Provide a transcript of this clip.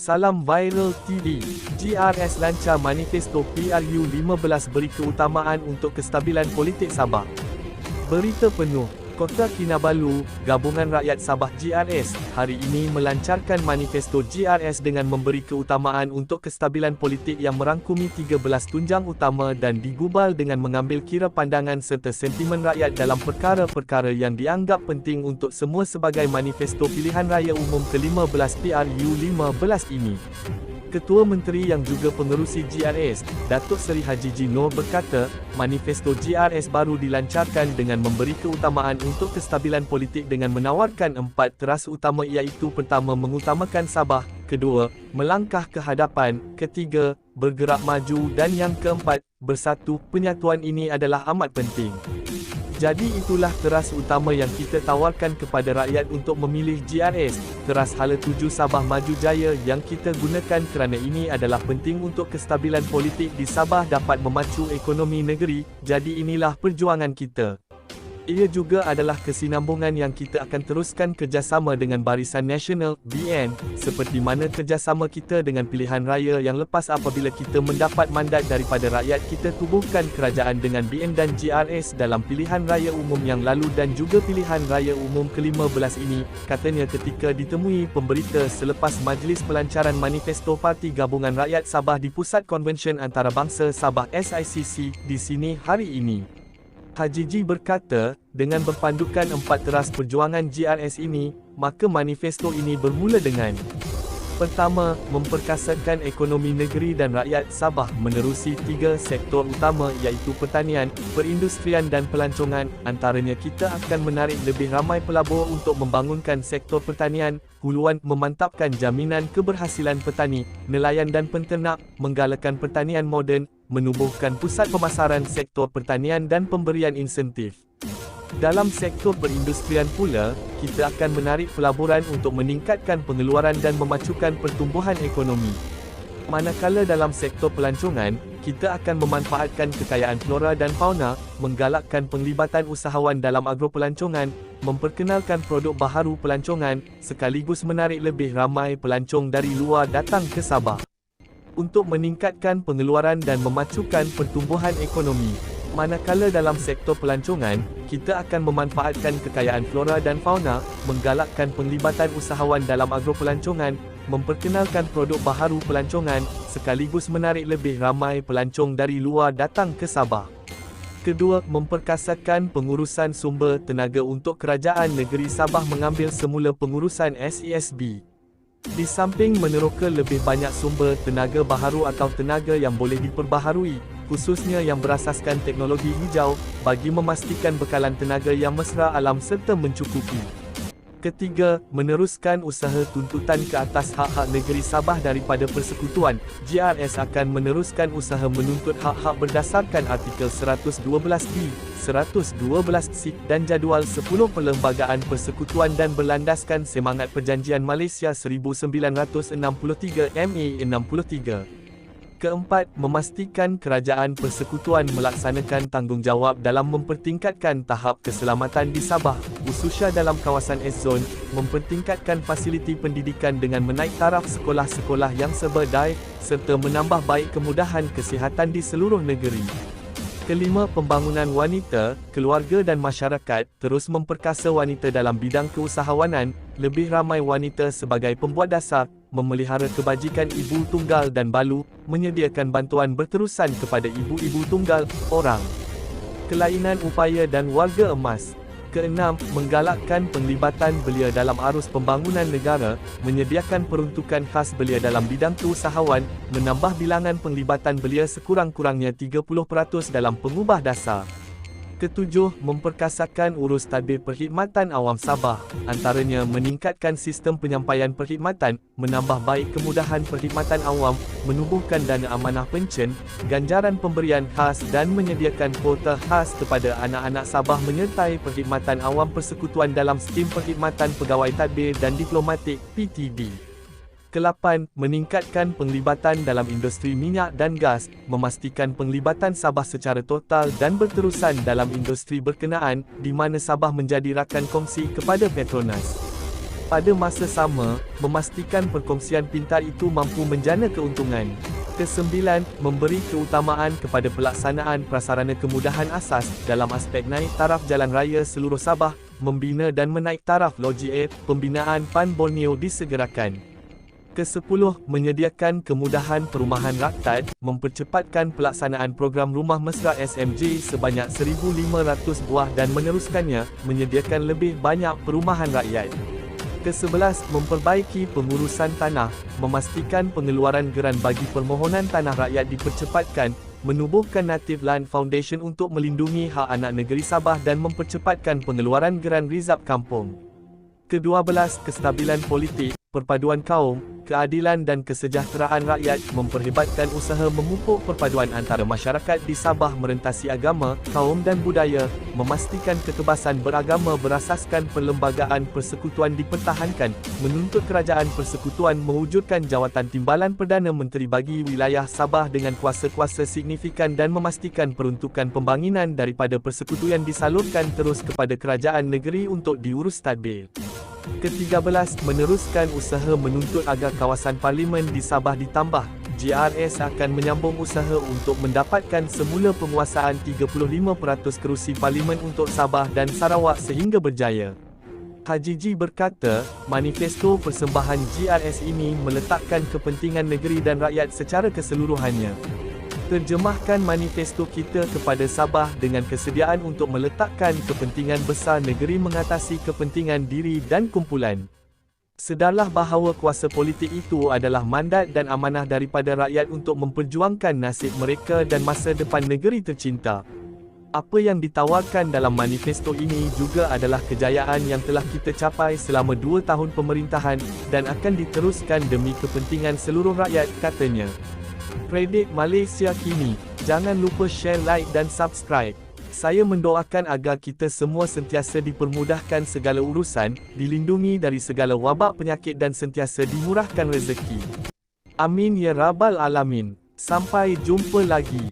Salam Viral TV. GRS lancar manifesto PRU15 beri keutamaan untuk kestabilan politik Sabah. Berita penuh. Kota Kinabalu, Gabungan Rakyat Sabah GRS, hari ini melancarkan manifesto GRS dengan memberi keutamaan untuk kestabilan politik yang merangkumi 13 tunjang utama dan digubal dengan mengambil kira pandangan serta sentimen rakyat dalam perkara-perkara yang dianggap penting untuk semua sebagai manifesto pilihan raya umum ke-15 PRU15 ini. Ketua Menteri yang juga pengerusi GRS, Datuk Seri Haji G. Noor berkata, manifesto GRS baru dilancarkan dengan memberi keutamaan untuk kestabilan politik dengan menawarkan 4 teras utama iaitu pertama mengutamakan Sabah, kedua, melangkah ke hadapan, ketiga, bergerak maju dan yang keempat, bersatu. Penyatuan ini adalah amat penting. Jadi itulah teras utama yang kita tawarkan kepada rakyat untuk memilih GRS, teras hala tuju Sabah Maju Jaya yang kita gunakan kerana ini adalah penting untuk kestabilan politik di Sabah dapat memacu ekonomi negeri, jadi inilah perjuangan kita. Ia juga adalah kesinambungan yang kita akan teruskan kerjasama dengan Barisan Nasional, BN, seperti mana kerjasama kita dengan pilihan raya yang lepas apabila kita mendapat mandat daripada rakyat kita tubuhkan kerajaan dengan BN dan GRS dalam pilihan raya umum yang lalu dan juga pilihan raya umum ke-15 ini, katanya ketika ditemui pemberita selepas Majlis Pelancaran Manifesto Parti Gabungan Rakyat Sabah di Pusat Konvensyen Antarabangsa Sabah SICC di sini hari ini. Haji G berkata, dengan berpandukan 4 teras perjuangan GRS ini, maka manifesto ini bermula dengan pertama, memperkasakan ekonomi negeri dan rakyat Sabah menerusi 3 sektor utama iaitu pertanian, perindustrian dan pelancongan. Antaranya kita akan menarik lebih ramai pelabur untuk membangunkan sektor pertanian, huluan memantapkan jaminan keberhasilan petani, nelayan dan penternak, menggalakkan pertanian moden, menubuhkan pusat pemasaran sektor pertanian dan pemberian insentif. Dalam sektor perindustrian pula, kita akan menarik pelaburan untuk meningkatkan pengeluaran dan memacukan pertumbuhan ekonomi. Manakala dalam sektor pelancongan, kita akan memanfaatkan kekayaan flora dan fauna, menggalakkan penglibatan usahawan dalam agropelancongan, memperkenalkan produk baharu pelancongan, sekaligus menarik lebih ramai pelancong dari luar datang ke Sabah. Untuk meningkatkan pengeluaran dan memacukan pertumbuhan ekonomi. Manakala dalam sektor pelancongan, kita akan memanfaatkan kekayaan flora dan fauna, menggalakkan penglibatan usahawan dalam agropelancongan, memperkenalkan produk baharu pelancongan, sekaligus menarik lebih ramai pelancong dari luar datang ke Sabah. Kedua, memperkasakan pengurusan sumber tenaga untuk kerajaan negeri Sabah mengambil semula pengurusan SESB. Di samping meneroka lebih banyak sumber tenaga baharu atau tenaga yang boleh diperbaharui, khususnya yang berasaskan teknologi hijau, bagi memastikan bekalan tenaga yang mesra alam serta mencukupi. Ketiga, meneruskan usaha tuntutan ke atas hak-hak negeri Sabah daripada persekutuan. GRS akan meneruskan usaha menuntut hak-hak berdasarkan artikel 112B, 112C dan jadual 10 Perlembagaan Persekutuan dan berlandaskan semangat Perjanjian Malaysia 1963 MA 63. Keempat, memastikan kerajaan persekutuan melaksanakan tanggungjawab dalam mempertingkatkan tahap keselamatan di Sabah, khususnya dalam kawasan S-Zone, mempertingkatkan fasiliti pendidikan dengan menaik taraf sekolah-sekolah yang seberdaya, serta menambah baik kemudahan kesihatan di seluruh negeri. Kelima, pembangunan wanita, keluarga dan masyarakat, terus memperkasa wanita dalam bidang keusahawanan, lebih ramai wanita sebagai pembuat dasar, memelihara kebajikan ibu tunggal dan balu, menyediakan bantuan berterusan kepada ibu-ibu tunggal, orang kelainan upaya dan warga emas. Keenam, menggalakkan penglibatan belia dalam arus pembangunan negara, menyediakan peruntukan khas belia dalam bidang keusahawan, menambah bilangan penglibatan belia sekurang-kurangnya 30% dalam pengubah dasar. Ketujuh, memperkasakan urus tadbir perkhidmatan awam Sabah, antaranya meningkatkan sistem penyampaian perkhidmatan, menambah baik kemudahan perkhidmatan awam, menubuhkan dana amanah pencen, ganjaran pemberian khas dan menyediakan kuota khas kepada anak-anak Sabah menyertai perkhidmatan awam persekutuan dalam skim perkhidmatan pegawai tadbir dan diplomatik (PTD). Kelapan, meningkatkan penglibatan dalam industri minyak dan gas, memastikan penglibatan Sabah secara total dan berterusan dalam industri berkenaan, di mana Sabah menjadi rakan kongsi kepada Petronas. Pada masa sama, memastikan perkongsian pintar itu mampu menjana keuntungan. Kesembilan, memberi keutamaan kepada pelaksanaan prasarana kemudahan asas dalam aspek naik taraf jalan raya seluruh Sabah, membina dan menaik taraf logik pembinaan PAN Borneo disegerakan. Kesepuluh, menyediakan kemudahan perumahan rakyat, mempercepatkan pelaksanaan program Rumah Mesra SMJ sebanyak 1,500 buah dan meneruskannya, menyediakan lebih banyak perumahan rakyat. Ke-11, memperbaiki pengurusan tanah, memastikan pengeluaran geran bagi permohonan tanah rakyat dipercepatkan, menubuhkan Native Land Foundation untuk melindungi hak anak negeri Sabah dan mempercepatkan pengeluaran geran rizab kampung. Ke-12, kestabilan politik, perpaduan kaum, keadilan dan kesejahteraan rakyat, memperhebatkan usaha memupuk perpaduan antara masyarakat di Sabah merentasi agama, kaum dan budaya, memastikan kekebasan beragama berasaskan perlembagaan persekutuan dipertahankan, menuntut kerajaan persekutuan mewujudkan jawatan timbalan Perdana Menteri bagi wilayah Sabah dengan kuasa-kuasa signifikan dan memastikan peruntukan pembangunan daripada persekutuan disalurkan terus kepada kerajaan negeri untuk diurus tadbir. Ke-13, meneruskan usaha menuntut agar kawasan parlimen di Sabah ditambah. GRS akan menyambung usaha untuk mendapatkan semula penguasaan 35% kerusi parlimen untuk Sabah dan Sarawak sehingga berjaya. Haji G berkata, manifesto persembahan GRS ini meletakkan kepentingan negeri dan rakyat secara keseluruhannya. Terjemahkan manifesto kita kepada Sabah dengan kesediaan untuk meletakkan kepentingan besar negeri mengatasi kepentingan diri dan kumpulan. Sedarlah bahawa kuasa politik itu adalah mandat dan amanah daripada rakyat untuk memperjuangkan nasib mereka dan masa depan negeri tercinta. Apa yang ditawarkan dalam manifesto ini juga adalah kejayaan yang telah kita capai selama 2 tahun pemerintahan dan akan diteruskan demi kepentingan seluruh rakyat, katanya. Kredit Malaysia Kini. Jangan lupa share, like dan subscribe. Saya mendoakan agar kita semua sentiasa dipermudahkan segala urusan, dilindungi dari segala wabak penyakit dan sentiasa dimurahkan rezeki. Amin ya Rabbal Alamin. Sampai jumpa lagi.